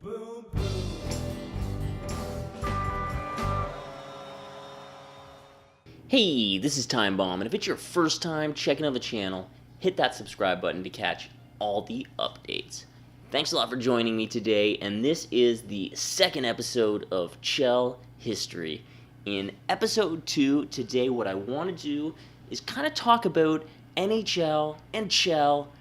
Boom, boom. Hey, this is Time Bomb, and if it's your first time checking out the channel, hit that subscribe button to catch all the updates. Thanks a lot for joining me today, and this is the second episode of Chel History. In episode 2, today what I want to do is kind of talk about NHL and Chel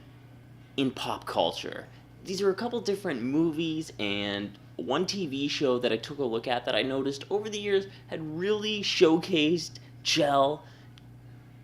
in pop culture. These are a couple different movies and one TV show that I took a look at that I noticed over the years had really showcased Chel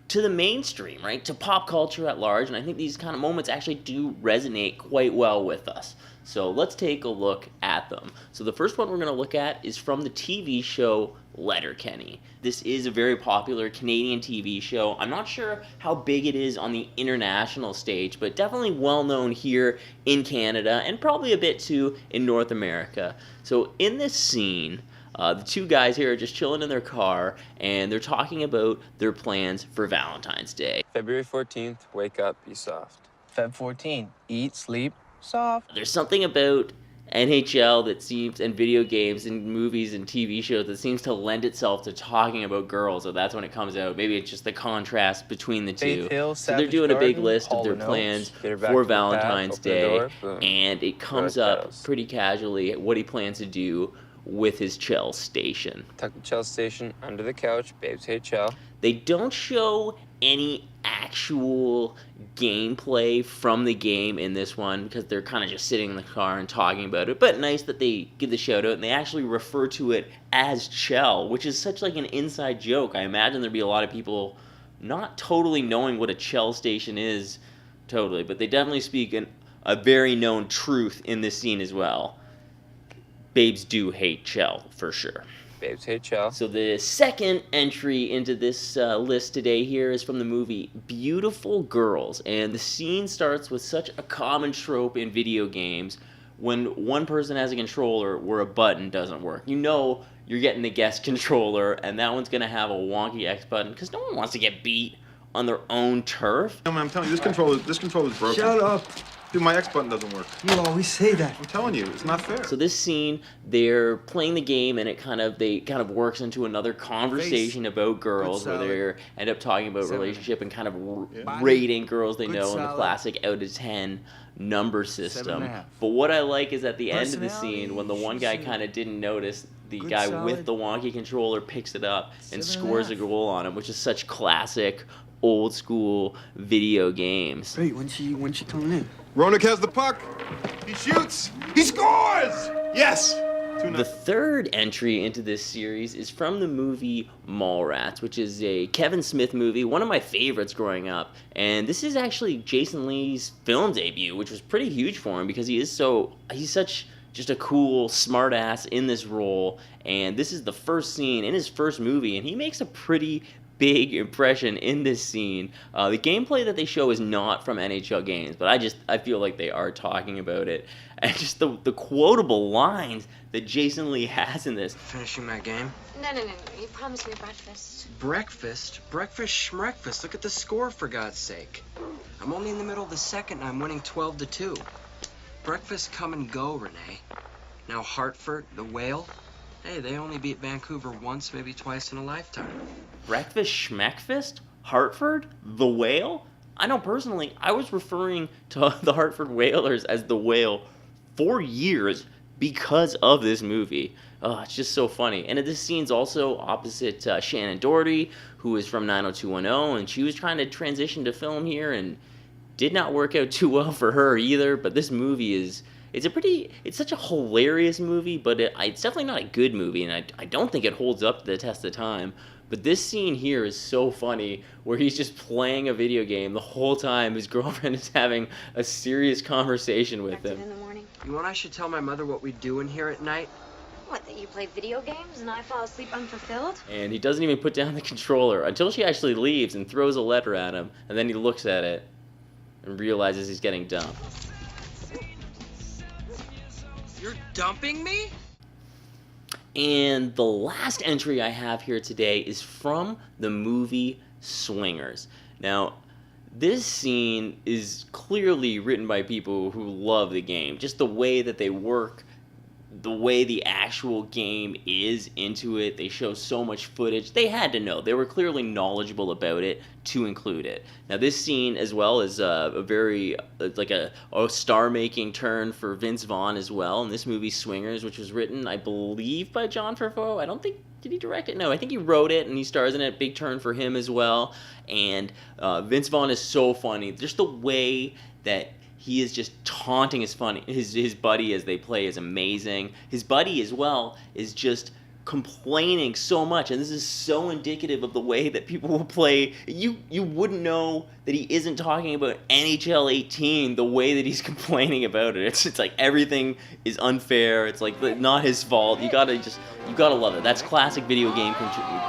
to the mainstream, right? To pop culture at large, and I think these kind of moments actually do resonate quite well with us. So let's take a look at them. So the first one we're going to look at is from the TV show Letterkenny. This is a very popular Canadian TV show. I'm not sure how big it is on the international stage, but definitely well known here in Canada and probably a bit too in North America. So in this scene, the two guys here are just chilling in their car, and they're talking about their plans for Valentine's Day. February 14th, wake up, be soft. Feb 14, eat, sleep, soft. There's something about NHL that seems, and video games and movies and TV shows that seems to lend itself to talking about girls, so that's when it comes out. Maybe it's just the contrast between the two. Faith Hill, So they're Savage doing a big Garden, list of Hall their & Oates. plans Get her back to for the path, Valentine's open the Day, door, boom. and it comes Right up house. pretty casually what he plans to do with his Chel station. Tuck the Chel station under the couch, babes hate Chel. They don't show any actual gameplay from the game in this one because they're kind of just sitting in the car and talking about it, but nice that they give the shout out and they actually refer to it as Chel, which is such like an inside joke. I imagine there'd be a lot of people not totally knowing what a Chel station is totally, but they definitely speak a very known truth in this scene as well. Babes do hate Chel, for sure. Babes hate Chel. So the second entry into this list today here is from the movie Beautiful Girls, and the scene starts with such a common trope in video games when one person has a controller where a button doesn't work. You know you're getting the guest controller, and that one's going to have a wonky X button because no one wants to get beat on their own turf. No, man, I'm telling you, this controller is broken. Shut up. Dude, my X button doesn't work. You always say that. I'm telling you, it's not fair. So this scene, they're playing the game, and they kind of works into another conversation about girls, where salad. they end up talking about 7. relationship and kind of Yeah. rating girls they Good know in the salad. classic out of 10 number system. 7.5. But what I like is at the end of the scene, Personality, when the one guy she's kind of didn't notice, the good guy salad. with the wonky controller picks it up and 7.5. scores a goal on him, which is such classic old school video games. Wait, when she coming in? Ronak has the puck. He shoots. He scores! Yes! The third entry into this series is from the movie Mallrats, which is a Kevin Smith movie, one of my favorites growing up. And this is actually Jason Lee's film debut, which was pretty huge for him because he's such just a cool smartass in this role. And this is the first scene in his first movie, and he makes a pretty big impression in this scene. The gameplay that they show is not from NHL games, but I feel like they are talking about it. And just the quotable lines that Jason Lee has in this. Finishing my game? No. You promised me breakfast. Breakfast? Breakfast schmeckfast. Look at the score, for God's sake. I'm only in the middle of the second, and I'm winning 12-2. Breakfast come and go, Renee. Now Hartford, the Whale. Hey, they only beat Vancouver once, maybe twice in a lifetime. Breakfast Schmeckfist? Hartford? The Whale? I know personally, I was referring to the Hartford Whalers as the Whale for years because of this movie. Oh, it's just so funny. And this scene's also opposite Shannon Doherty, who is from 90210, and she was trying to transition to film here and did not work out too well for her either. But this movie is... It's such a hilarious movie, but it's definitely not a good movie, and I don't think it holds up to the test of time. But this scene here is so funny, where he's just playing a video game the whole time his girlfriend is having a serious conversation with Expected him. in the morning. You want I should tell my mother what we do in here at night? What, that you play video games and I fall asleep unfulfilled? And he doesn't even put down the controller until she actually leaves and throws a letter at him, and then he looks at it and realizes he's getting dumped. You're dumping me? And the last entry I have here today is from the movie Swingers. Now, this scene is clearly written by people who love the game. Just the way that they work the way the actual game is into it. They show so much footage. They had to know. They were clearly knowledgeable about it to include it. Now, this scene as well is a very, like a star-making turn for Vince Vaughn as well in this movie Swingers, which was written, I believe, by Jon Favreau. I don't think, did he direct it? No, I think he wrote it, and he stars in it. Big turn for him as well. And Vince Vaughn is so funny. Just the way that he is just taunting his buddy as they play is amazing. His buddy as well is just complaining so much, and this is so indicative of the way that people will play. You wouldn't know that he isn't talking about NHL 18 the way that he's complaining about it. It's like everything is unfair. It's like not his fault. You gotta love it. That's classic video game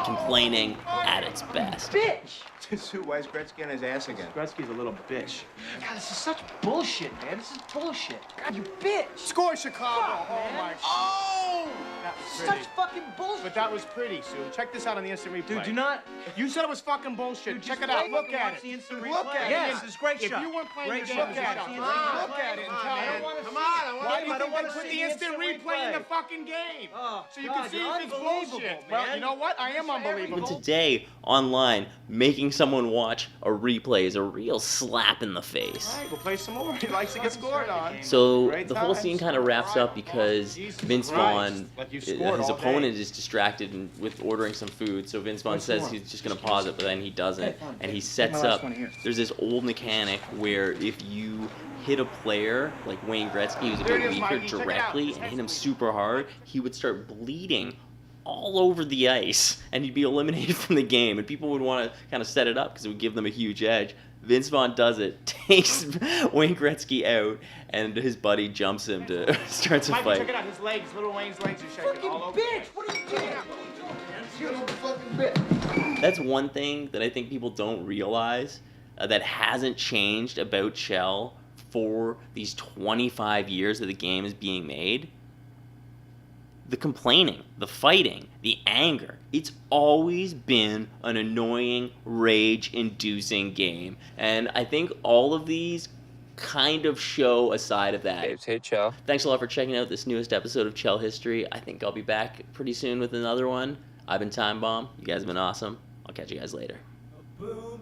complaining at its best. Bitch! Sue, why is Gretzky on his ass again? Gretzky's a little bitch. God, this is such bullshit, man. This is bullshit. God, you bitch! Score, Chicago! Fuck, man. my... Oh! That was Such pretty. fucking bullshit. But that was pretty, Sue. Check this out on the instant replay. Dude, do not... You said it was fucking bullshit. Dude, Check just it out. wait Look and at watch it. the instant Look replay. at Yes, it. it's a great If shot. you weren't playing Great this, shot. look at it. Watch the Look instant at it and replay. tell I me. don't wanna Come see on, it. why do you I don't think wanna they put see the instant replay in the fucking game? Oh, So you God, can see you're if it's unbelievable, bullshit. man. Well, you know what? I am unbelievable. Even today, online, making someone watch a replay is a real slap in the face. All right, we'll play some more. He likes to get scored on. So Great the whole times. scene kind of wraps up because Jesus Vince Christ. Vaughn, Like you scored his all day. opponent is distracted with ordering some food. So Vince Vaughn says he's just going to pause it, but then he doesn't. And he sets my last up, one here. there's this old mechanic where if you hit a player like Wayne Gretzky, who's a There bit it is, weaker, Mikey. Check it out. directly It's and hit him excellent. super hard, he would start bleeding all over the ice, and he'd be eliminated from the game, and people would want to kind of set it up because it would give them a huge edge. Vince Vaughn does it, takes Wayne Gretzky out, and his buddy jumps him to starts a Mikey, fight. check it out. His legs, little Wayne's legs are shaking Fucking all over. bitch! What are you doing? That's one thing that I think people don't realize that hasn't changed about Chel for these 25 years that the game is being made. The complaining, the fighting, the anger. It's always been an annoying, rage-inducing game. And I think all of these kind of show a side of that. Babes hate Chel. Thanks a lot for checking out this newest episode of Chel History. I think I'll be back pretty soon with another one. I've been Time Bomb. You guys have been awesome. I'll catch you guys later. Boo!